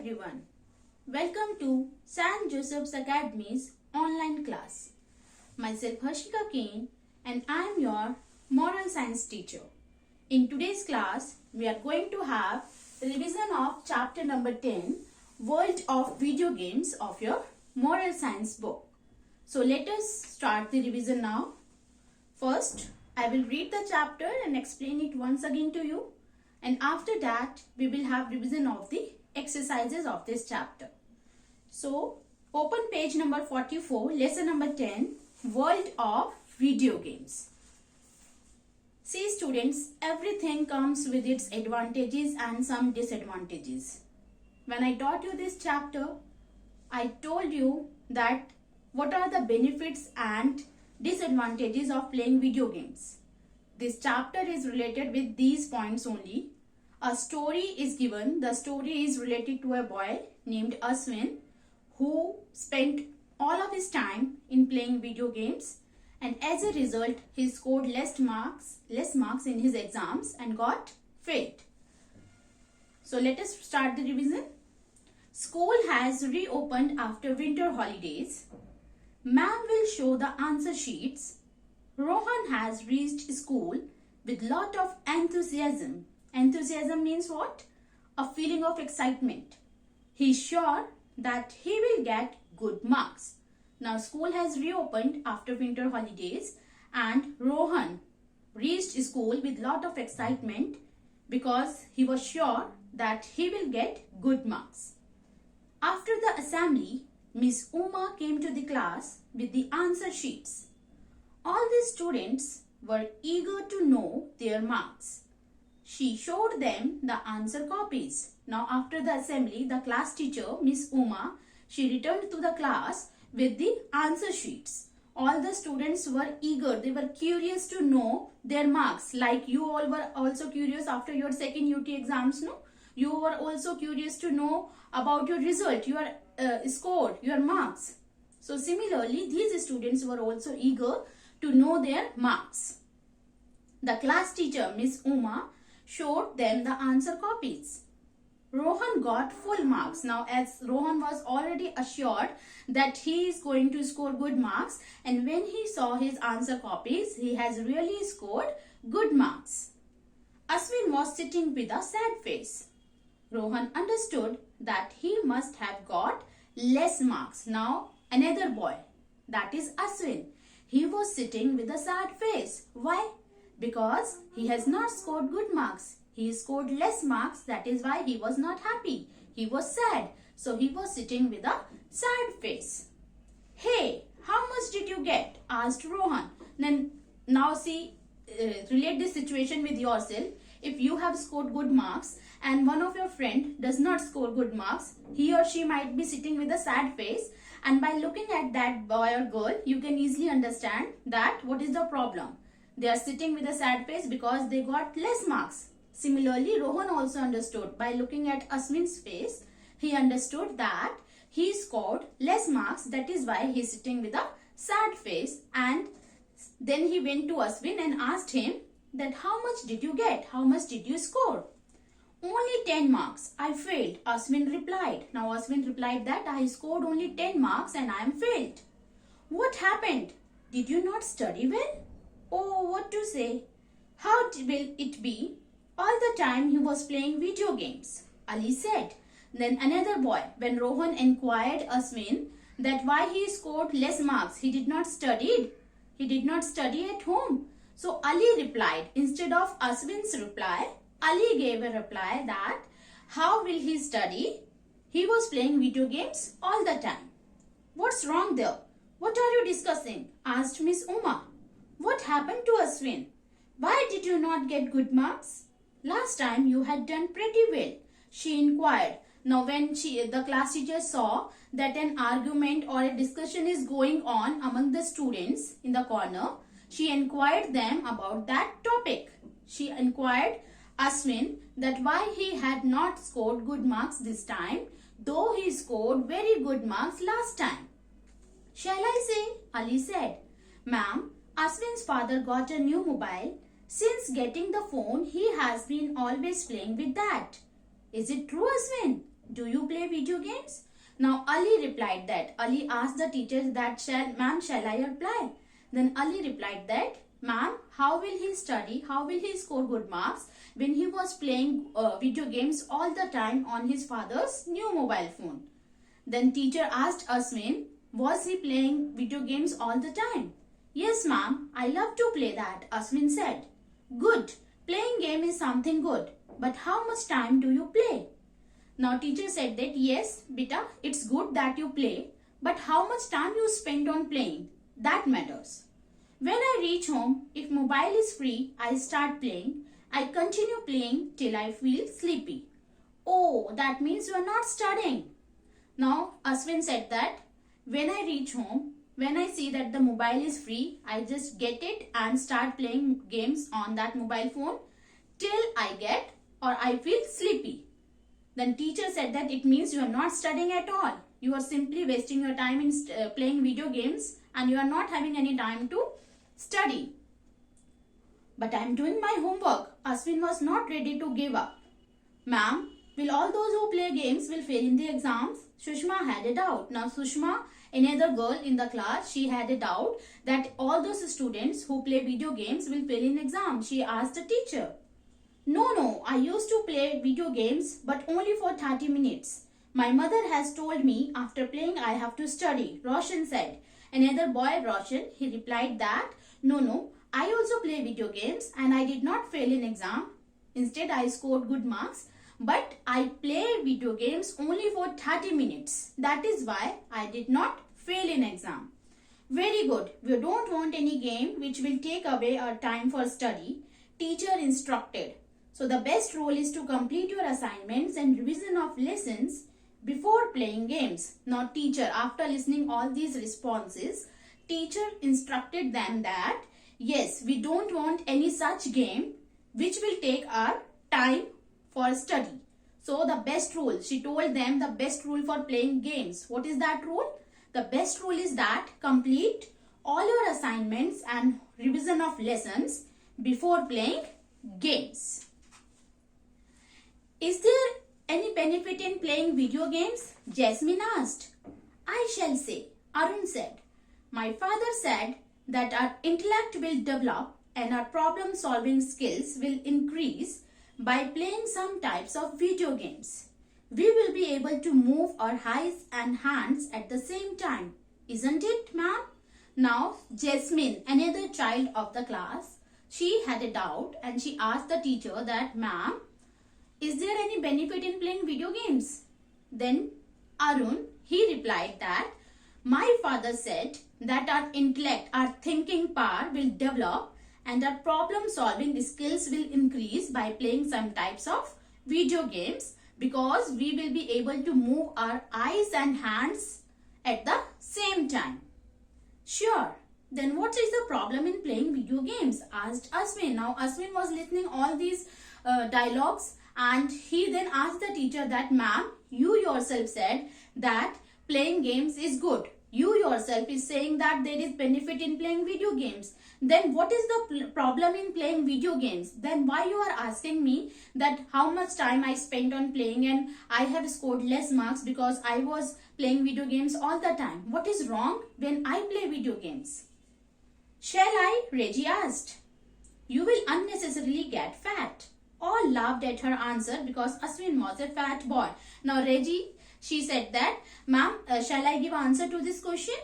everyone. Welcome to ST.JOSEPH'S Academy's online class. Myself Harshika Kain and I am your moral science teacher. In today's class, we are going to have revision of chapter number 10, World of Video Games of your moral science book. So let us start the revision now. First, I will read the chapter and explain it once again to you. And after that, we will have revision of the exercises of this chapter. So, open page number 44, lesson number 10, World of Video Games. See students, everything comes with its advantages and some disadvantages. When I taught you this chapter, I told you that what are the benefits and disadvantages of playing video games. This chapter is related with these points only. A story is given. The story is related to a boy named Ashwin who spent all of his time in playing video games, and as a result he scored less marks in his exams and got failed. So let us start the revision. School has reopened after winter holidays. Ma'am will show the answer sheets. Rohan has reached school with lot of enthusiasm. Enthusiasm means what? A feeling of excitement. He is sure that he will get good marks. Now school has reopened after winter holidays and Rohan reached school with lot of excitement because he was sure that he will get good marks. After the assembly, Miss Uma came to the class with the answer sheets. All the students were eager to know their marks. She showed them the answer copies. Now after the assembly, the class teacher, Miss Uma, she returned to the class with the answer sheets. All the students were eager. They were curious to know their marks. Like you all were also curious after your second UT exams, no? You were also curious to know about your result, your score, your marks. So similarly, these students were also eager to know their marks. The class teacher, Miss Uma, showed them the answer copies. Rohan got full marks. Now as Rohan was already assured that he is going to score good marks, and when he saw his answer copies, he has really scored good marks. Ashwin was sitting with a sad face. Rohan understood that he must have got less marks. Now another boy, that is Ashwin, he was sitting with a sad face. Why? Because he has not scored good marks. He scored less marks. That is why he was not happy. He was sad. So he was sitting with a sad face. Hey, how much did you get? Asked Rohan. Then now see, relate this situation with yourself. If you have scored good marks and one of your friend does not score good marks, he or she might be sitting with a sad face. And by looking at that boy or girl, you can easily understand that what is the problem. They are sitting with a sad face because they got less marks. Similarly, Rohan also understood. By looking at Ashwin's face, he understood that he scored less marks. That is why he is sitting with a sad face. And then he went to Ashwin and asked him that how much did you get? How much did you score? Only 10 marks. I failed, Ashwin replied. Now Ashwin replied that I scored only 10 marks and I am failed. What happened? Did you not study well? Oh, what to say? How will it be? All the time he was playing video games, Ali said. Then another boy, when Rohan inquired Ashwin that why he scored less marks, he did not study. He did not study at home. So Ali replied, instead of Ashwin's reply, Ali gave a reply that how will he study? He was playing video games all the time. What's wrong there? What are you discussing? Asked Miss Uma. What happened to Ashwin? Why did you not get good marks? Last time you had done pretty well, she inquired. Now when the class teacher saw that an argument or a discussion is going on among the students in the corner, she inquired them about that topic. She inquired Ashwin that why he had not scored good marks this time, though he scored very good marks last time. Shall I say? Ali said. Ma'am, Ashwin's father got a new mobile. Since getting the phone, he has been always playing with that. Is it true, Ashwin? do you play video games? Now Ali replied that. Ali asked the teacher that, ma'am, shall I apply? Then Ali replied that, ma'am, how will he study? How will he score good marks when he was playing video games all the time on his father's new mobile phone? Then teacher asked Aswin, was he playing video games all the time? Yes, ma'am, I love to play that, Aswin said. Good. Playing game is something good. But how much time do you play? Now teacher said that, yes, beta, it's good that you play. But how much time you spend on playing? That matters. When I reach home, if mobile is free, I start playing. I continue playing till I feel sleepy. Oh, that means you are not studying. Now Aswin said that, when I reach home, when I see that the mobile is free, I just get it and start playing games on that mobile phone till I get or I feel sleepy. Then teacher said that it means you are not studying at all. You are simply wasting your time in playing video games and you are not having any time to study. But I am doing my homework. Aswin was not ready to give up. Ma'am, will all those who play games will fail in the exams? Sushma had a doubt. Now Sushma, another girl in the class, she had a doubt that all those students who play video games will fail in exams. She asked the teacher. No, I used to play video games but only for 30 minutes. My mother has told me after playing I have to study, Roshan said. Another boy, Roshan, he replied that, no, I also play video games and I did not fail in exam. Instead, I scored good marks. But I play video games only for 30 minutes. That is why I did not fail in exam. Very good. We don't want any game which will take away our time for study. Teacher instructed. So the best rule is to complete your assignments and revision of lessons before playing games. Now teacher, after listening all these responses, teacher instructed them that, yes, we don't want any such game which will take our time for study. So the best rule, she told them the best rule for playing games. What is that rule? The best rule is that complete all your assignments and revision of lessons before playing games. Is there any benefit in playing video games? Jasmine asked. I shall say, Arun said. My father said that our intellect will develop and our problem solving skills will increase by playing some types of video games. We will be able to move our eyes and hands at the same time. Isn't it, ma'am? Now, Jasmine, another child of the class, she had a doubt and she asked the teacher that, ma'am, is there any benefit in playing video games? Then Arun, he replied that, my father said that our intellect, our thinking power will develop and our problem solving skills will increase by playing some types of video games because we will be able to move our eyes and hands at the same time. Sure. Then what is the problem in playing video games? Asked Aswin. Now Aswin was listening all these dialogues and he then asked the teacher that, ma'am, you yourself said that playing games is good. You yourself is saying that there is benefit in playing video games. Then what is the problem in playing video games? Then why you are asking me that how much time I spent on playing and I have scored less marks because I was playing video games all the time. What is wrong when I play video games? Shall I? Reggie asked. You will unnecessarily get fat. All laughed at her answer because Aswin was a fat boy. Now Reggie, she said that, ma'am, shall I give answer to this question?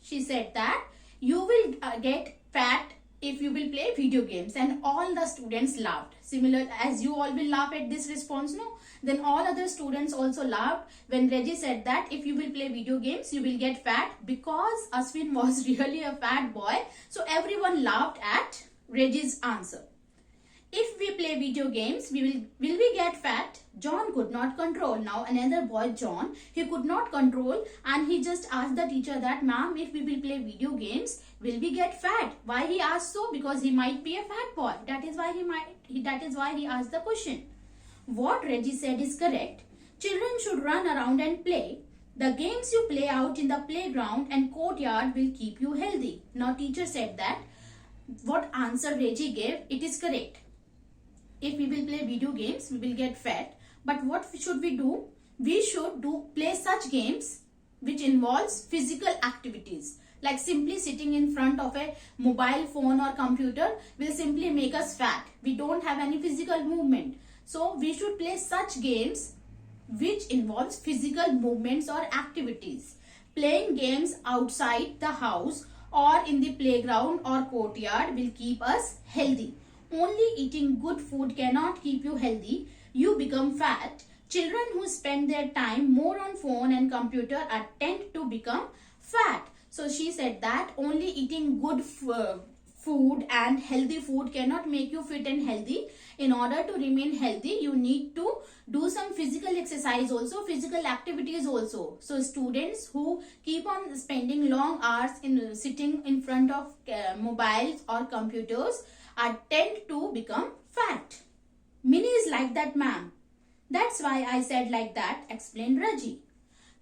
She said that you will get fat if you will play video games, and all the students laughed. Similar as you all will laugh at this response, no? Then all other students also laughed when Reggie said that if you will play video games, you will get fat because Aswin was really a fat boy. So everyone laughed at Reggie's answer. If we play video games, will we get fat? John could not control. Now another boy, John, he could not control and he just asked the teacher that, ma'am, if we will play video games, will we get fat? Why he asked so? Because he might be a fat boy. That is why he asked the question. What Reggie said is correct. Children should run around and play. The games you play out in the playground and courtyard will keep you healthy. Now teacher said that what answer Reggie gave, it is correct. If we will play video games, we will get fat. But what should we do? we should play such games which involves physical activities. Like simply sitting in front of a mobile phone or computer will simply make us fat. We don't have any physical movement. So we should play such games which involves physical movements or activities. Playing games outside the house or in the playground or courtyard will keep us healthy. Only eating good food cannot keep you healthy. You become fat. Children who spend their time more on phone and computer are tend to become fat. So she said that only eating good food and healthy food cannot make you fit and healthy. In order to remain healthy, you need to do some physical exercise also, physical activities also. So students who keep on spending long hours in sitting in front of mobiles or computers are tend to become fat. Minnie is like that, ma'am. That's why I said like that, explained Raji.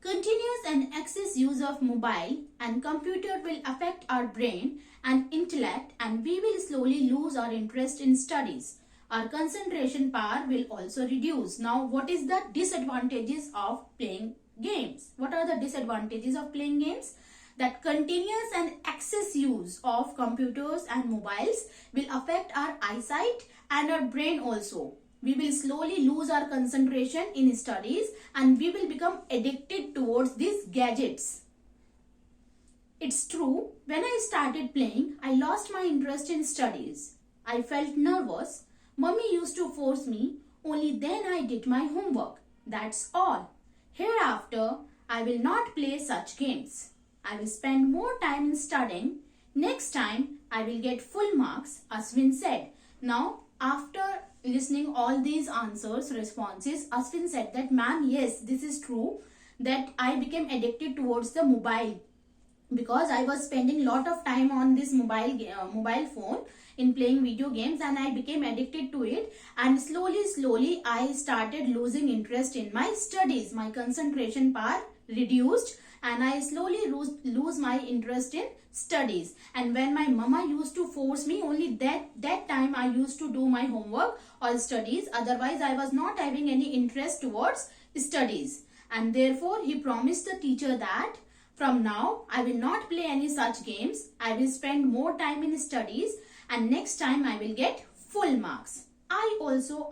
Continuous and excess use of mobile and computer will affect our brain and intellect, and we will slowly lose our interest in studies. Our concentration power will also reduce. Now, what is the disadvantages of playing games? What are the disadvantages of playing games? That continuous and excess use of computers and mobiles will affect our eyesight and our brain also. We will slowly lose our concentration in studies and we will become addicted towards these gadgets. It's true, when I started playing, I lost my interest in studies. I felt nervous. Mummy used to force me. Only then I did my homework. That's all. Hereafter, I will not play such games. I will spend more time in studying. Next time, I will get full marks, Aswin said. Now, after listening all these answers, responses, Aswin said that, ma'am, yes, this is true, that I became addicted towards the mobile because I was spending lot of time on this mobile phone in playing video games, and I became addicted to it, and slowly I started losing interest in my studies. My concentration power reduced and I slowly lose my interest in studies. And when my mama used to force me, only that time I used to do my homework or studies. Otherwise, I was not having any interest towards studies. And therefore, he promised the teacher that from now, I will not play any such games. I will spend more time in studies and next time I will get full marks. I also,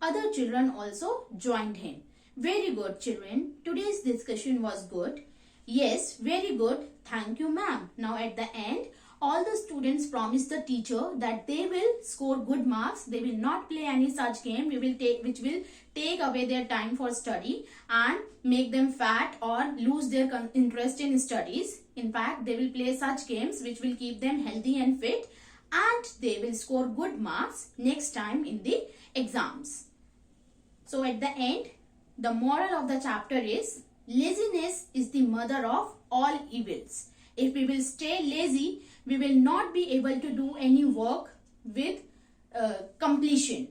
other children also joined him. Very good, children. Today's discussion was good. Yes, very good. Thank you, ma'am. Now at the end, all the students promised the teacher that they will score good marks. They will not play any such game which will take away their time for study and make them fat or lose their interest in studies. In fact, they will play such games which will keep them healthy and fit, and they will score good marks next time in the exams. So at the end, the moral of the chapter is, laziness is the mother of all evils. If we will stay lazy, we will not be able to do any work with completion.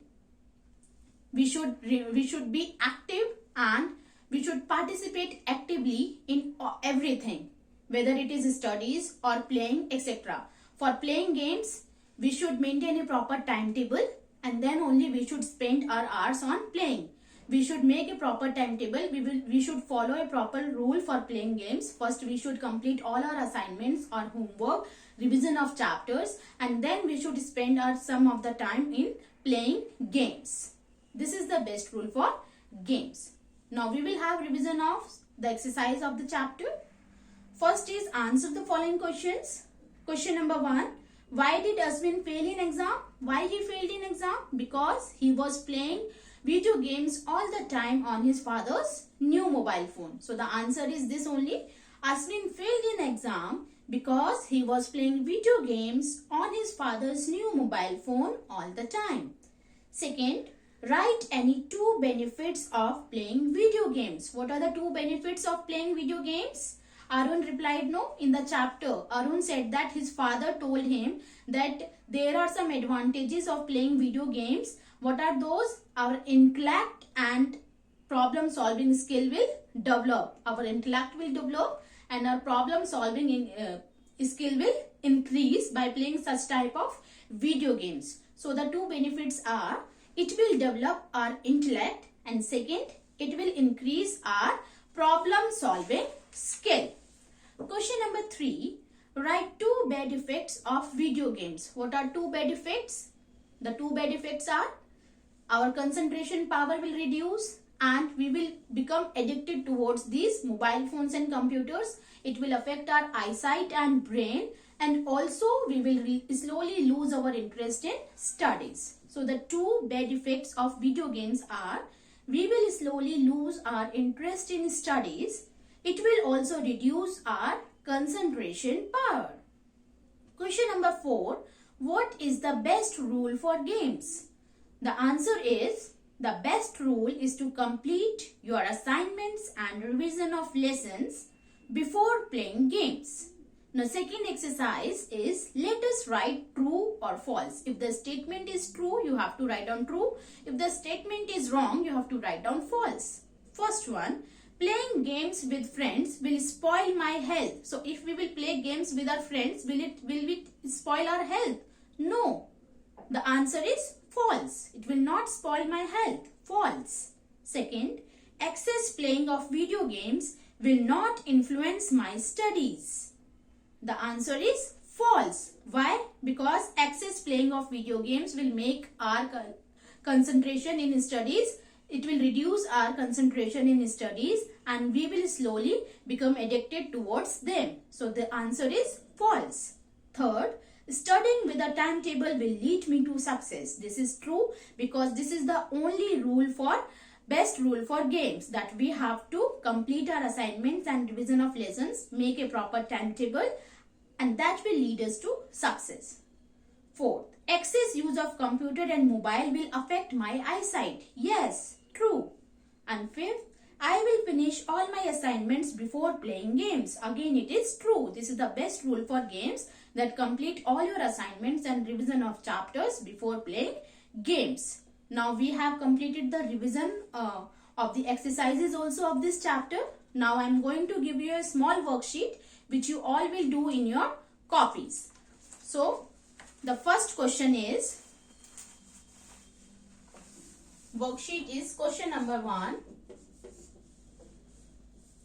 We should be active and we should participate actively in everything, whether it is studies or playing, etc. For playing games, we should maintain a proper timetable and then only we should spend our hours on playing. We should make a proper timetable. We should follow a proper rule for playing games. First, we should complete all our assignments or homework, revision of chapters, and then we should spend some of the time in playing games. This is the best rule for games. Now we will have revision of the exercise of the chapter. First is answer the following questions. Question number 1. Why did Aswin fail in exam? Why he failed in exam? Because he was playing video games all the time on his father's new mobile phone. So the answer is this only. Aswin failed in exam because he was playing video games on his father's new mobile phone all the time. Second, write any 2 benefits of playing video games. What are the 2 benefits of playing video games? Arun replied no. In the chapter, Arun said that his father told him that there are some advantages of playing video games. What are those? Our intellect and problem solving skill will develop. Our intellect will develop and our problem solving skill will increase by playing such type of video games. So the 2 benefits are, it will develop our intellect, and second, It will increase our problem solving skill. Question number 3. Write 2 bad effects of video games. What are 2 bad effects? The 2 bad effects are our concentration power will reduce and we will become addicted towards these mobile phones and computers. It will affect our eyesight and brain, and also we will slowly lose our interest in studies. So the 2 bad effects of video games are we will slowly lose our interest in studies. It will also reduce our concentration power. Question number 4. What is the best rule for games? The answer is the best rule is to complete your assignments and revision of lessons before playing games. Now, second exercise is let us write true or false. If the statement is true, you have to write down true. If the statement is wrong, you have to write down false. First one, playing games with friends will spoil my health. So, if we will play games with our friends, will it spoil our health? No. The answer is false. It will not spoil my health. False. Second, excess playing of video games will not influence my studies. The answer is false. Why? Because excess playing of video games will make our concentration in studies. It will reduce our concentration in studies and we will slowly become addicted towards them. So the answer is false. Third, studying with a timetable will lead me to success. This is true because this is the only best rule for games, that we have to complete our assignments and revision of lessons, make a proper timetable, and that will lead us to success. Fourth, excess use of computer and mobile will affect my eyesight. Yes, true. And fifth, I will finish all my assignments before playing games. Again, it is true. This is the best rule for games, that complete all your assignments and revision of chapters before playing games. Now we have completed the revision of the exercises also of this chapter. Now I am going to give you a small worksheet which you all will do in your copies. So the first question is, worksheet is question number 1.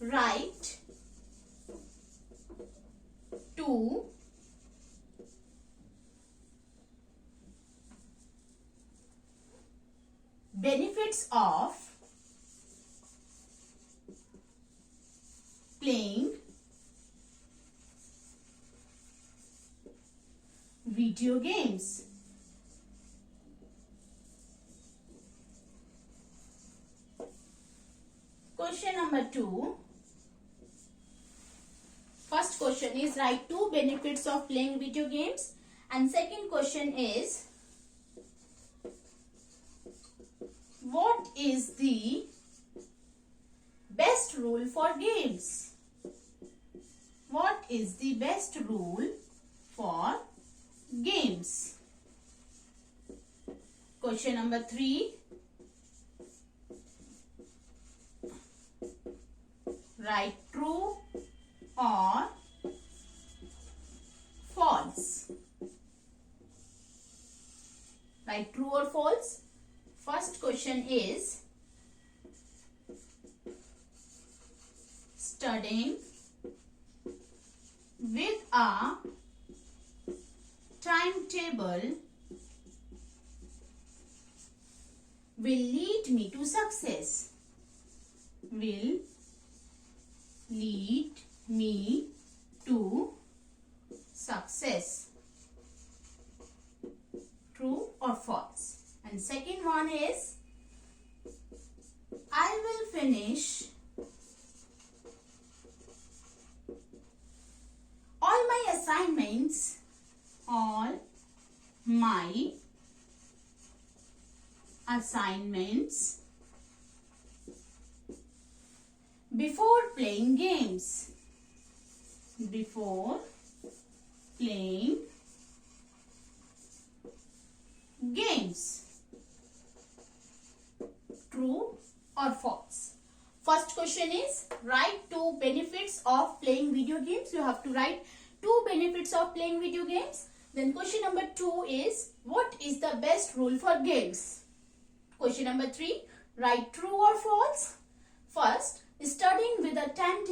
Write 2 benefits of playing video games. Question number 2. First question is write 2 benefits of playing video games, and second question is what is the best rule for games? What is the best rule for games? Question number 3. Write true or false. Write true or false. First question is studying with a timetable will lead me to success. Will lead me to success. True or false? And second one is I will finish all my assignments, before playing games. Before playing games. True or false? First question is write 2 benefits of playing video games. You have to write 2 benefits of playing video games. Then question number 2 is what is the best rule for games? Question number 3, write true or false.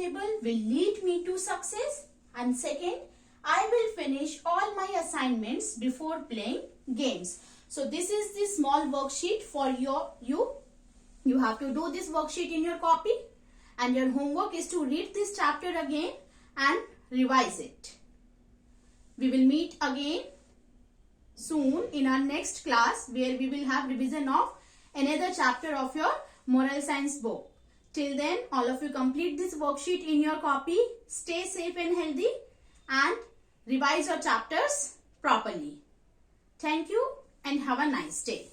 timetable will lead me to success. And second, I will finish all my assignments before playing games. So this is the small worksheet for you. You have to do this worksheet in your copy, and your homework is to read this chapter again and revise it. We will meet again soon in our next class, where we will have revision of another chapter of your moral science book. Till then, all of you complete this worksheet in your copy. Stay safe and healthy and revise your chapters properly. Thank you and have a nice day.